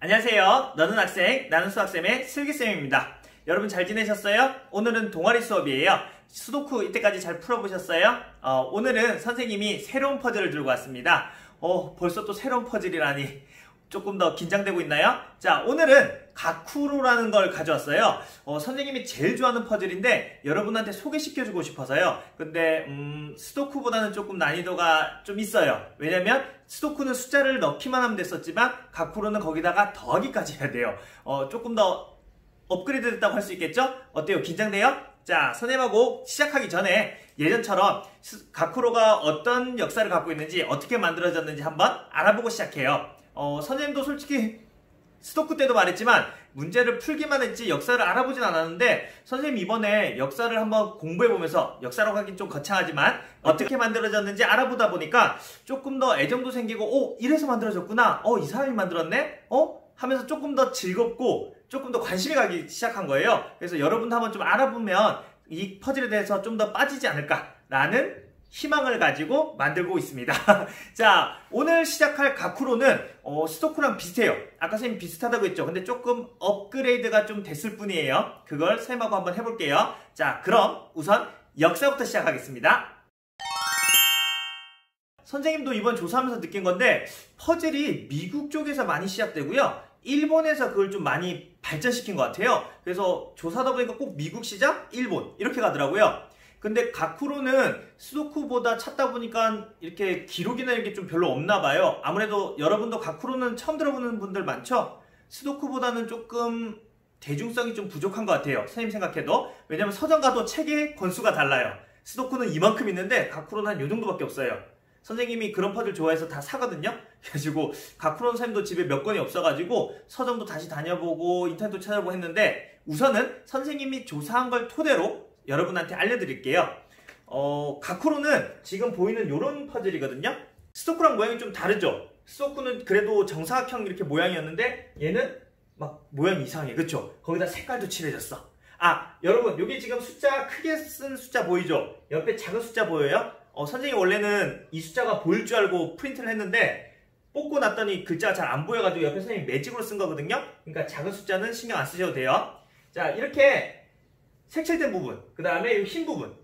안녕하세요. 너는 학생, 나는 수학쌤의 슬기쌤입니다. 여러분 잘 지내셨어요? 오늘은 동아리 수업이에요. 수도쿠 이때까지 잘 풀어보셨어요? 오늘은 선생님이 새로운 퍼즐을 들고 왔습니다. 벌써 또 새로운 퍼즐이라니 조금 더 긴장되고 있나요? 자, 오늘은 가쿠로라는 걸 가져왔어요. 선생님이 제일 좋아하는 퍼즐인데 여러분한테 소개시켜주고 싶어서요. 근데 수도쿠보다는 조금 난이도가 좀 있어요. 왜냐면 수도쿠는 숫자를 넣기만 하면 됐었지만 가쿠로는 거기다가 더하기까지 해야 돼요. 조금 더 업그레이드 됐다고 할 수 있겠죠? 어때요? 긴장돼요? 자, 선생님하고 시작하기 전에 예전처럼 가쿠로가 어떤 역사를 갖고 있는지 어떻게 만들어졌는지 한번 알아보고 시작해요. 선생님도 솔직히 수도쿠 때도 말했지만 문제를 풀기만 했지 역사를 알아보진 않았는데 선생님 이번에 역사를 한번 공부해보면서 역사라고 하긴 좀 거창하지만 어떻게 만들어졌는지 알아보다 보니까 조금 더 애정도 생기고 이래서 만들어졌구나, 이 사람이 만들었네? 하면서 조금 더 즐겁고 조금 더 관심이 가기 시작한 거예요. 그래서 여러분도 한번 좀 알아보면 이 퍼즐에 대해서 좀 더 빠지지 않을까라는 희망을 가지고 만들고 있습니다. 자, 오늘 시작할 가쿠로는 수도쿠랑 비슷해요. 아까 선생님 비슷하다고 했죠. 근데 조금 업그레이드가 좀 됐을 뿐이에요. 그걸 선생님하고 한번 해볼게요. 자, 그럼 우선 역사부터 시작하겠습니다. 선생님도 이번 조사하면서 느낀 건데 퍼즐이 미국 쪽에서 많이 시작되고요. 일본에서 그걸 좀 많이 발전시킨 것 같아요. 그래서 조사하다 보니까 꼭 미국 시작, 일본 이렇게 가더라고요. 근데 가쿠로는 수도쿠보다 찾다 보니까 이렇게 기록이나 이렇게 좀 별로 없나 봐요. 아무래도 여러분도 가쿠로는 처음 들어보는 분들 많죠? 수도쿠보다는 조금 대중성이 좀 부족한 것 같아요. 선생님 생각해도. 왜냐면 서점 가도 책의 권수가 달라요. 수도쿠는 이만큼 있는데 가쿠로는 한 요 정도밖에 없어요. 선생님이 그런 퍼즐 좋아해서 다 사거든요. 그래가지고 가쿠로 선생님도 집에 몇 권이 없어가지고 서점도 다시 다녀보고 인터넷도 찾아보고 했는데 우선은 선생님이 조사한 걸 토대로 여러분한테 알려드릴게요. 가쿠로는 지금 보이는 이런 퍼즐이거든요. 수도쿠랑 모양이 좀 다르죠? 수도쿠는 그래도 정사각형 이렇게 모양이었는데 얘는 막 모양이 이상해. 그쵸? 거기다 색깔도 칠해졌어. 여러분 여기 지금 숫자 크게 쓴 숫자 보이죠? 옆에 작은 숫자 보여요? 선생님이 원래는 이 숫자가 보일 줄 알고 프린트를 했는데 뽑고 났더니 글자가 잘 안 보여가지고 옆에 선생님이 매직으로 쓴 거거든요. 그러니까 작은 숫자는 신경 안 쓰셔도 돼요. 자, 이렇게 색칠된 부분, 그 다음에 흰 부분,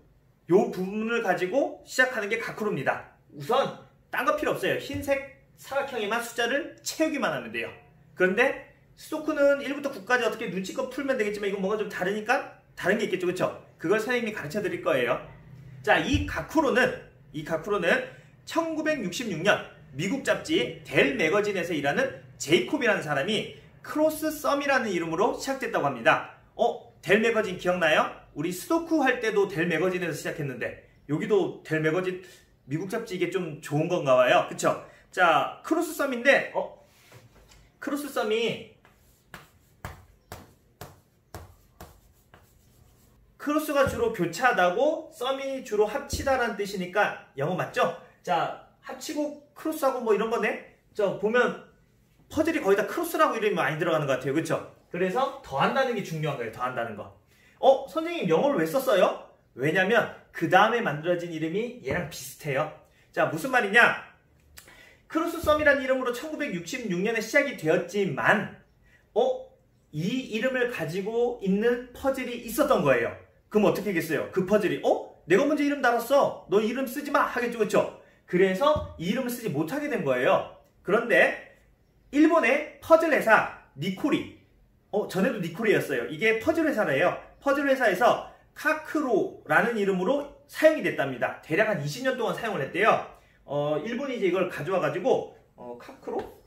요 부분을 가지고 시작하는 게 가쿠로입니다. 우선 딴 거 필요 없어요. 흰색 사각형에만 숫자를 채우기만 하면 돼요. 그런데 수도쿠는 1부터 9까지 어떻게 눈치껏 풀면 되겠지만 이건 뭔가 좀 다르니까 다른 게 있겠죠, 그쵸? 그걸 선생님이 가르쳐 드릴 거예요. 자, 이 가쿠로는 1966년 미국 잡지 델 매거진에서 일하는 제이콥이라는 사람이 크로스 썸이라는 이름으로 시작됐다고 합니다. 델 매거진 기억나요? 우리 수도쿠 할 때도 델 매거진에서 시작했는데 여기도 델 매거진 미국 잡지 이게 좀 좋은 건가 봐요. 그쵸? 자, 크로스 썸인데 크로스 썸이 크로스가 주로 교차하다고 썸이 주로 합치다라는 뜻이니까 영어 맞죠? 자, 합치고 크로스하고 뭐 이런 거네? 보면 퍼즐이 거의 다 크로스라고 이름이 많이 들어가는 것 같아요. 그쵸? 그래서 더한다는 게 중요한 거예요. 더한다는 거. 선생님 영어를 왜 썼어요? 왜냐면 그 다음에 만들어진 이름이 얘랑 비슷해요. 자, 무슨 말이냐? 크로스 썸이라는 이름으로 1966년에 시작이 되었지만 이 이름을 가지고 있는 퍼즐이 있었던 거예요. 그럼 어떻게 하겠어요? 그 퍼즐이 내가 먼저 이름 달았어. 너 이름 쓰지 마 하겠죠. 그쵸? 그래서 이 이름을 쓰지 못하게 된 거예요. 그런데 일본의 퍼즐 회사 니코리, 전에도 니코리였어요. 이게 퍼즐 회사래요. 퍼즐 회사에서 카크로라는 이름으로 사용이 됐답니다. 대략 한 20년 동안 사용을 했대요. 일본이 이제 이걸 가져와가지고 카크로.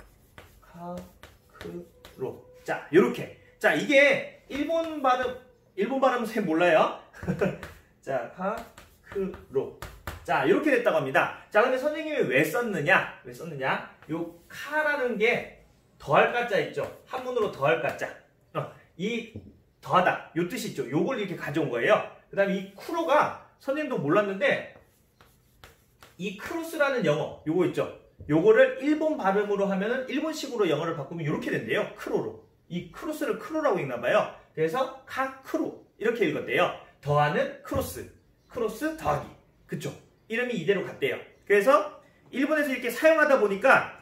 자, 요렇게. 자, 이게 일본 발음 잘 몰라요. 자, 카크로. 자, 이렇게 됐다고 합니다. 자, 근데 선생님이 왜 썼느냐? 요 카라는 게 더할 가짜 있죠? 한문으로 더할 가짜. 이 더하다, 요 뜻이 있죠? 요걸 이렇게 가져온 거예요. 그 다음에 이 쿠로가 선생님도 몰랐는데 이 크로스라는 영어, 요거 있죠? 요거를 일본 발음으로 하면은 일본식으로 영어를 바꾸면 이렇게 된대요. 크로로. 이 크로스를 크로라고 읽나봐요. 그래서 카크로 이렇게 읽었대요. 더하는 크로스, 크로스 더하기. 그쵸? 이름이 이대로 갔대요. 그래서 일본에서 이렇게 사용하다 보니까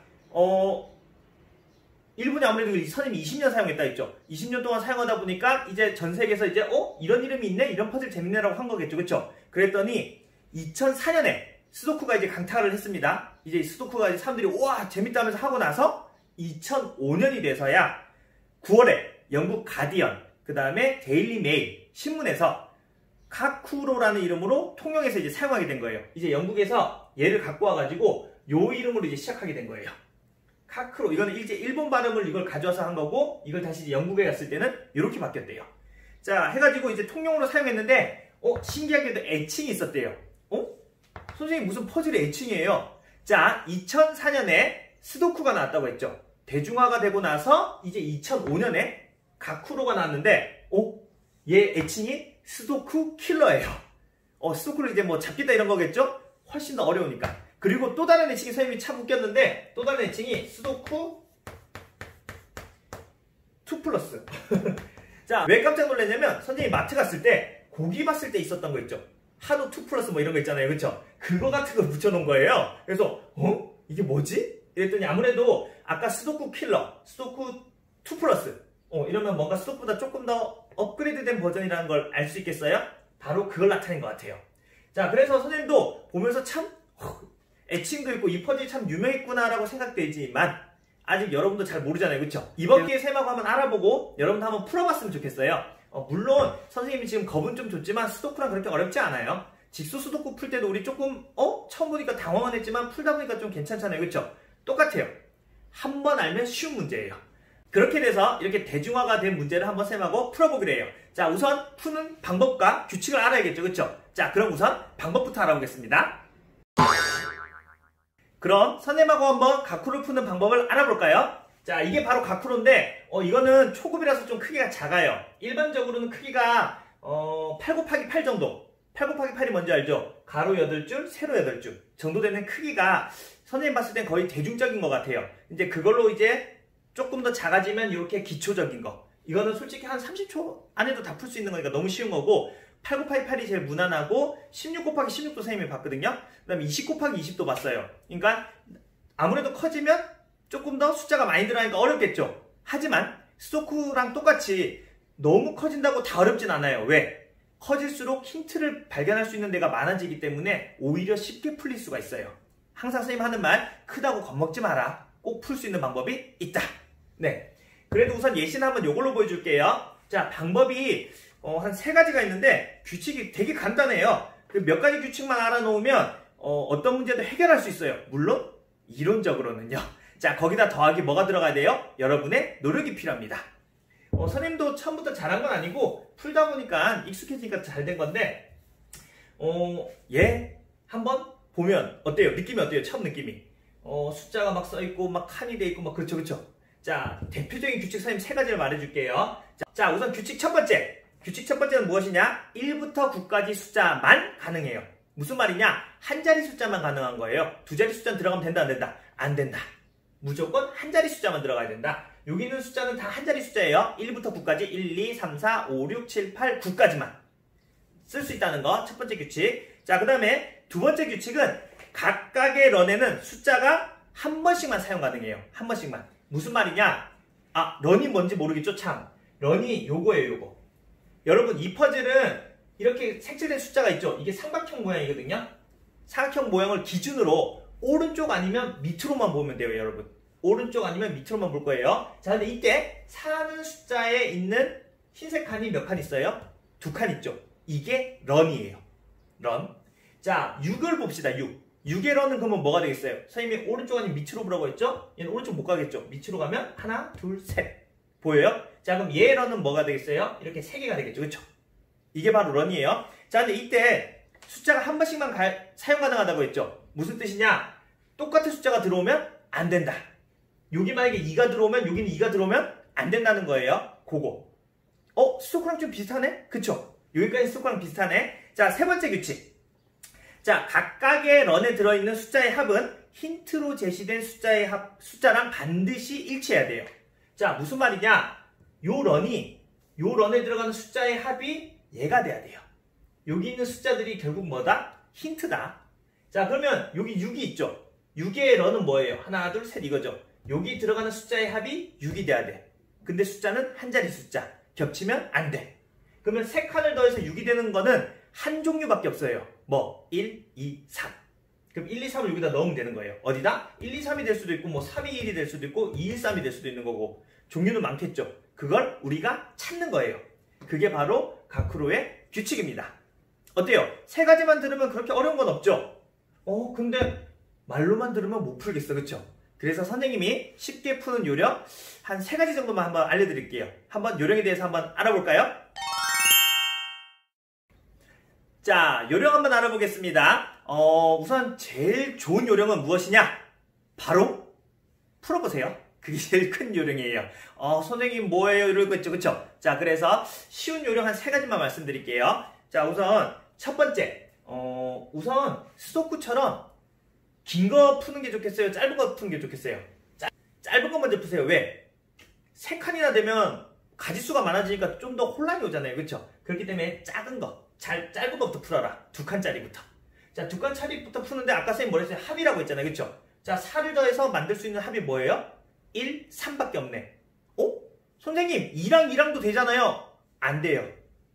1분이 아무래도 선생님이 20년 사용했다 했죠. 20년 동안 사용하다 보니까 이제 전 세계에서 이제 이런 이름이 있네? 이런 퍼즐 재밌네라고 한 거겠죠. 그쵸? 그랬더니 2004년에 스도쿠가 이제 강타를 했습니다. 이제 스도쿠가 이제 사람들이 우와 재밌다 하면서 하고 나서 2005년이 돼서야 9월에 영국 가디언, 그 다음에 데일리 메일 신문에서 카쿠로라는 이름으로 통용해서 이제 사용하게 된 거예요. 이제 영국에서 얘를 갖고 와가지고 요 이름으로 이제 시작하게 된 거예요. 카쿠로. 이거는 이제 일본 발음을 이걸 가져와서 한 거고, 이걸 다시 이제 영국에 갔을 때는 이렇게 바뀌었대요. 자, 해가지고 이제 통용으로 사용했는데, 신기하게도 애칭이 있었대요. 선생님 무슨 퍼즐의 애칭이에요? 자, 2004년에 스도쿠가 나왔다고 했죠. 대중화가 되고 나서 이제 2005년에 가쿠로가 나왔는데, 얘 애칭이 스도쿠 킬러예요. 스도쿠를 이제 뭐 잡겠다 이런 거겠죠? 훨씬 더 어려우니까. 그리고 또 다른 애칭이 선생님이 참 웃겼는데, 또 다른 애칭이 스도쿠 2+. 자, 왜 깜짝 놀랐냐면, 선생님이 마트 갔을 때, 고기 봤을 때 있었던 거 있죠? 한우 2+ 뭐 이런 거 있잖아요. 그쵸? 그거 같은 거 붙여놓은 거예요. 그래서, 이게 뭐지? 이랬더니 아무래도 아까 스도쿠 킬러, 스도쿠 2+, 이러면 뭔가 스도쿠보다 조금 더 업그레이드된 버전이라는 걸 알 수 있겠어요? 바로 그걸 나타낸 것 같아요. 자, 그래서 선생님도 보면서 참, 애칭도 있고 이 퍼즐이 참 유명했구나라고 생각되지만, 아직 여러분도 잘 모르잖아요. 그쵸? 이번 기회에 셈하고 한번 알아보고 여러분도 한번 풀어봤으면 좋겠어요. 물론 선생님이 지금 겁은 좀 줬지만 스도쿠랑 그렇게 어렵지 않아요. 직수 스도쿠 풀 때도 우리 조금 처음 보니까 당황은 했지만 풀다 보니까 좀 괜찮잖아요. 그쵸? 똑같아요. 한 번 알면 쉬운 문제예요. 그렇게 돼서 이렇게 대중화가 된 문제를 한번 셈하고 풀어보기로 해요. 자, 우선 푸는 방법과 규칙을 알아야겠죠. 그쵸? 자, 그럼 우선 방법부터 알아보겠습니다. 그럼 선생님하고 한번 가쿠를 푸는 방법을 알아볼까요? 자, 이게 바로 가쿠로인데 이거는 초급이라서 좀 크기가 작아요. 일반적으로는 크기가 8 곱하기 8 정도. 8 곱하기 8이 뭔지 알죠? 가로 8줄, 세로 8줄 정도 되는 크기가 선생님 봤을 땐 거의 대중적인 것 같아요. 이제 그걸로 이제 조금 더 작아지면 이렇게 기초적인 거. 이거는 솔직히 한 30초 안에도 다 풀 수 있는 거니까 너무 쉬운 거고, 8 곱하기 8이 제일 무난하고 16 곱하기 16도 선생님이 봤거든요. 그 다음에 20 곱하기 20도 봤어요. 그러니까 아무래도 커지면 조금 더 숫자가 많이 들어가니까 어렵겠죠. 하지만 스도쿠랑 똑같이 너무 커진다고 다 어렵진 않아요. 왜? 커질수록 힌트를 발견할 수 있는 데가 많아지기 때문에 오히려 쉽게 풀릴 수가 있어요. 항상 선생님 하는 말, 크다고 겁먹지 마라. 꼭 풀 수 있는 방법이 있다. 네. 그래도 우선 예시는 한번 이걸로 보여줄게요. 자, 방법이 한 3가지가 있는데 규칙이 되게 간단해요. 몇 가지 규칙만 알아놓으면 어떤 문제도 해결할 수 있어요. 물론 이론적으로는요. 자, 거기다 더하기 뭐가 들어가야 돼요? 여러분의 노력이 필요합니다. 선생님도 처음부터 잘한 건 아니고 풀다 보니까 익숙해지니까 잘 된 건데 얘 한번 보면 어때요? 느낌이 어때요? 처음 느낌이 숫자가 막 써있고 막 칸이 돼 있고 막 그렇죠 그렇죠. 자, 대표적인 규칙 선생님 3가지를 말해줄게요. 자, 우선 규칙 첫 번째. 규칙 첫 번째는 무엇이냐? 1부터 9까지 숫자만 가능해요. 무슨 말이냐? 한 자리 숫자만 가능한 거예요. 두 자리 숫자는 들어가면 된다 안 된다? 안 된다. 무조건 한 자리 숫자만 들어가야 된다. 여기 있는 숫자는 다 한 자리 숫자예요. 1부터 9까지 1, 2, 3, 4, 5, 6, 7, 8, 9까지만 쓸 수 있다는 거 첫 번째 규칙. 자, 그 다음에 두 번째 규칙은 각각의 런에는 숫자가 한 번씩만 사용 가능해요. 한 번씩만. 무슨 말이냐? 런이 뭔지 모르겠죠? 참. 런이 요거예요, 요거. 여러분, 이 퍼즐은 이렇게 색칠된 숫자가 있죠? 이게 삼각형 모양이거든요? 삼각형 모양을 기준으로 오른쪽 아니면 밑으로만 보면 돼요, 여러분. 오른쪽 아니면 밑으로만 볼 거예요. 자, 근데 이때 사는 숫자에 있는 흰색 칸이 몇 칸 있어요? 2칸 있죠? 이게 런이에요. 런. 자, 6을 봅시다, 6. 6의 런은 그러면 뭐가 되겠어요? 선생님이 오른쪽 아니면 밑으로 보라고 했죠? 얘는 오른쪽 못 가겠죠? 밑으로 가면 하나, 둘, 셋. 보여요? 자, 그럼 얘의 런은 뭐가 되겠어요? 이렇게 3개가 되겠죠, 그쵸? 이게 바로 런이에요. 자, 근데 이때 숫자가 한 번씩만 사용 가능하다고 했죠? 무슨 뜻이냐? 똑같은 숫자가 들어오면 안 된다. 여기 만약에 2가 들어오면 여기는 2가 들어오면 안 된다는 거예요. 그거. 스도쿠랑 좀 비슷하네? 그쵸? 여기까지 스도쿠랑 비슷하네. 자, 세 번째 규칙. 자, 각각의 런에 들어있는 숫자의 합은 힌트로 제시된 숫자랑 반드시 일치해야 돼요. 자, 무슨 말이냐? 요 런에 들어가는 숫자의 합이 얘가 돼야 돼요. 여기 있는 숫자들이 결국 뭐다? 힌트다. 자, 그러면 여기 6이 있죠? 6의 런은 뭐예요? 하나, 둘, 셋 이거죠? 여기 들어가는 숫자의 합이 6이 돼야 돼. 근데 숫자는 한 자리 숫자. 겹치면 안 돼. 그러면 3칸을 더해서 6이 되는 거는 한 종류밖에 없어요. 뭐 1, 2, 3. 그럼 1, 2, 3을 여기다 넣으면 되는 거예요. 어디다? 1, 2, 3이 될 수도 있고 뭐 3, 2, 1이 될 수도 있고 2, 1, 3이 될 수도 있는 거고 종류는 많겠죠. 그걸 우리가 찾는 거예요. 그게 바로 가쿠로의 규칙입니다. 어때요? 3가지만 들으면 그렇게 어려운 건 없죠? 근데 말로만 들으면 못 풀겠어. 그쵸? 그래서 선생님이 쉽게 푸는 요령 한 3가지 정도만 한번 알려드릴게요. 한번 요령에 대해서 한번 알아볼까요? 자, 요령 한번 알아보겠습니다. 우선 제일 좋은 요령은 무엇이냐? 바로 풀어보세요. 그게 제일 큰 요령이에요. 선생님 뭐예요? 이러고 있죠. 그쵸? 자, 그래서 쉬운 요령 한 3가지만 말씀드릴게요. 자, 우선 첫 번째. 우선 수도쿠처럼 긴 거 푸는 게 좋겠어요? 짧은 거 푸는 게 좋겠어요? 짧은 거 먼저 푸세요. 왜? 3칸이나 되면 가지수가 많아지니까 좀 더 혼란이 오잖아요. 그쵸? 그렇기 때문에 작은 거, 짧은 거부터 풀어라. 2칸짜리부터. 자, 2칸짜리부터 푸는데 아까 선생님 뭐랬어요? 합이라고 했잖아요. 그쵸? 자, 4를 더해서 만들 수 있는 합이 뭐예요? 1, 3밖에 없네. 선생님 2랑 2랑도 되잖아요. 안 돼요.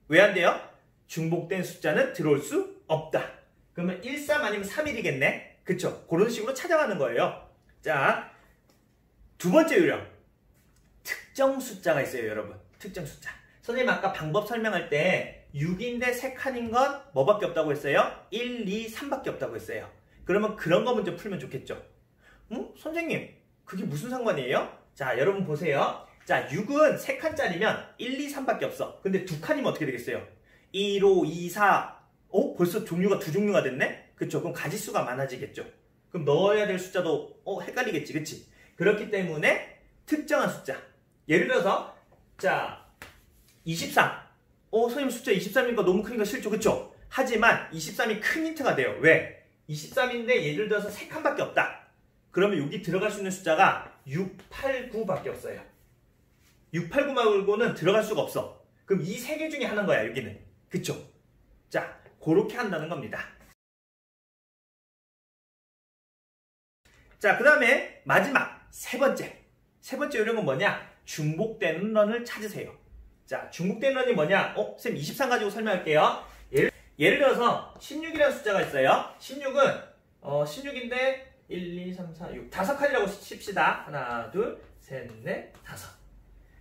왜 안 돼요? 중복된 숫자는 들어올 수 없다. 그러면 1, 3 아니면 3, 1이겠네. 그쵸? 그런 식으로 찾아가는 거예요. 자, 두 번째 요령. 특정 숫자가 있어요, 여러분. 특정 숫자. 선생님 아까 방법 설명할 때 6인데 3칸인 건 뭐밖에 없다고 했어요? 1, 2, 3밖에 없다고 했어요. 그러면 그런 거 먼저 풀면 좋겠죠? 선생님 그게 무슨 상관이에요? 자, 여러분 보세요. 자, 6은 3칸짜리면 1, 2, 3밖에 없어. 근데 2칸이면 어떻게 되겠어요? 1, 5, 2, 4. 벌써 종류가 2종류가 됐네? 그쵸? 그럼 가지수가 많아지겠죠? 그럼 넣어야 될 숫자도 헷갈리겠지, 그치? 그렇기 때문에 특정한 숫자. 예를 들어서 자, 23. 선생님 숫자 23이니까 너무 크니까 싫죠, 그쵸? 하지만 23이 큰 힌트가 돼요. 왜? 23인데 예를 들어서 3칸밖에 없다. 그러면 여기 들어갈 수 있는 숫자가 6, 8, 9밖에 없어요. 6, 8, 9 말고는 들어갈 수가 없어. 그럼 이 3개 중에 하나인 거야, 여기는. 그쵸? 자, 그렇게 한다는 겁니다. 자, 그 다음에 마지막 세 번째 요령은 뭐냐? 중복되는 런을 찾으세요. 자, 중복되는 런이 뭐냐? 선생님 23 가지고 설명할게요. 예를 들어서 16이라는 숫자가 있어요. 16은 16인데 1, 2, 3, 4, 6 5칸이라고 칩시다. 하나, 둘, 셋, 넷, 다섯.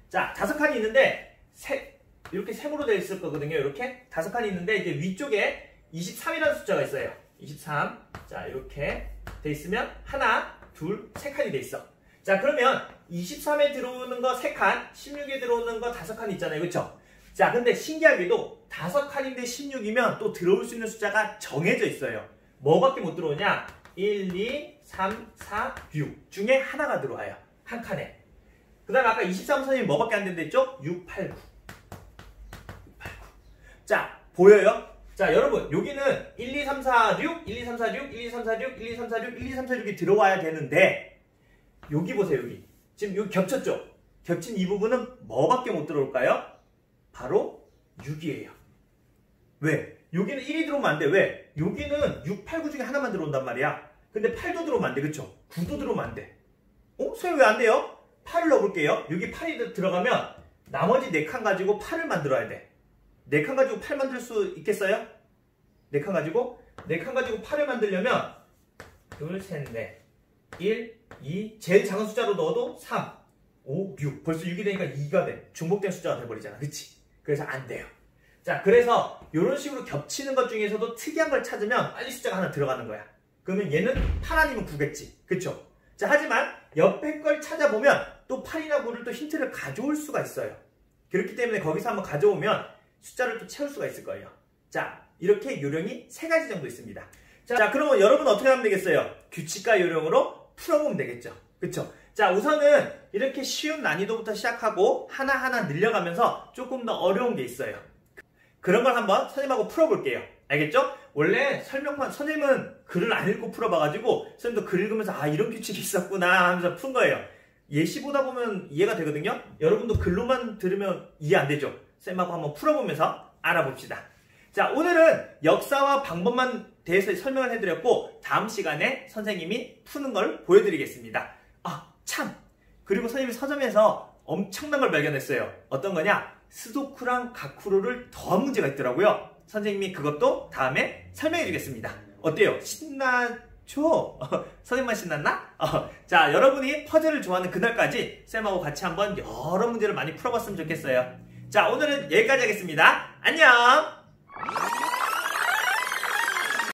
자, 5칸이 있는데 이렇게 세모로 되어 있을 거거든요. 이렇게 5칸이 있는데 이제 위쪽에 23이라는 숫자가 있어요. 23. 자, 이렇게 돼 있으면 하나, 둘, 3칸이 돼 있어. 자, 그러면 23에 들어오는 거 3칸, 16에 들어오는 거 5칸 있잖아요. 그쵸? 자, 근데 신기하게도 5칸인데 16이면 또 들어올 수 있는 숫자가 정해져 있어요. 뭐밖에 못 들어오냐? 1, 2, 3, 4, 6 중에 하나가 들어와요. 한 칸에. 그 다음에 아까 23 선생님이 뭐밖에 안 된다 했죠? 6, 8, 9. 6, 8, 9. 자, 보여요? 자, 여러분 여기는 1, 2, 3, 4, 6, 1, 2, 3, 4, 6, 1, 2, 3, 4, 6, 1, 2, 3, 4, 6, 1, 2, 3, 4, 6이 들어와야 되는데 여기 보세요. 여기. 지금 여기 겹쳤죠? 겹친 이 부분은 뭐밖에 못 들어올까요? 바로 6이에요. 왜? 여기는 1이 들어오면 안 돼. 왜? 여기는 6, 8, 9 중에 하나만 들어온단 말이야. 근데 8도 들어오면 안 돼. 그쵸? 9도 들어오면 안 돼. 선생님 왜 안 돼요? 8을 넣어볼게요. 여기 8이 들어가면 나머지 4칸 가지고 8을 만들어야 돼. 4칸 가지고 8 만들 수 있겠어요? 4칸 가지고? 4칸 가지고 8을 만들려면 둘, 셋, 넷 1, 2 제일 작은 숫자로 넣어도 3, 5, 6 벌써 6이 되니까 2가 돼. 중복된 숫자가 돼버리잖아. 그치? 그래서 안 돼요. 자, 그래서 이런 식으로 겹치는 것 중에서도 특이한 걸 찾으면 빨리 숫자가 하나 들어가는 거야. 그러면 얘는 8 아니면 9겠지. 그쵸? 자, 하지만 옆에 걸 찾아보면 또 8이나 9를 또 힌트를 가져올 수가 있어요. 그렇기 때문에 거기서 한번 가져오면 숫자를 또 채울 수가 있을 거예요. 자, 이렇게 요령이 3가지 정도 있습니다. 자, 그러면 여러분 어떻게 하면 되겠어요? 규칙과 요령으로 풀어보면 되겠죠. 그쵸? 자, 우선은 이렇게 쉬운 난이도부터 시작하고 하나하나 늘려가면서 조금 더 어려운 게 있어요. 그런 걸 한번 선생님하고 풀어볼게요. 알겠죠? 원래 설명만, 선생님은 글을 안 읽고 풀어봐가지고 선생님도 글 읽으면서 이런 규칙이 있었구나 하면서 푼 거예요. 예시 보다 보면 이해가 되거든요. 여러분도 글로만 들으면 이해 안 되죠? 선생님하고 한번 풀어보면서 알아봅시다. 자, 오늘은 역사와 방법만 대해서 설명을 해드렸고 다음 시간에 선생님이 푸는 걸 보여드리겠습니다. 참! 그리고 선생님이 서점에서 엄청난 걸 발견했어요. 어떤 거냐? 스도쿠랑 가쿠루를 더한 문제가 있더라고요. 선생님이 그것도 다음에 설명해 주겠습니다. 어때요? 신나죠? 선생님만 신났나? 자, 여러분이 퍼즐을 좋아하는 그날까지 쌤하고 같이 한번 여러 문제를 많이 풀어봤으면 좋겠어요. 자, 오늘은 여기까지 하겠습니다. 안녕!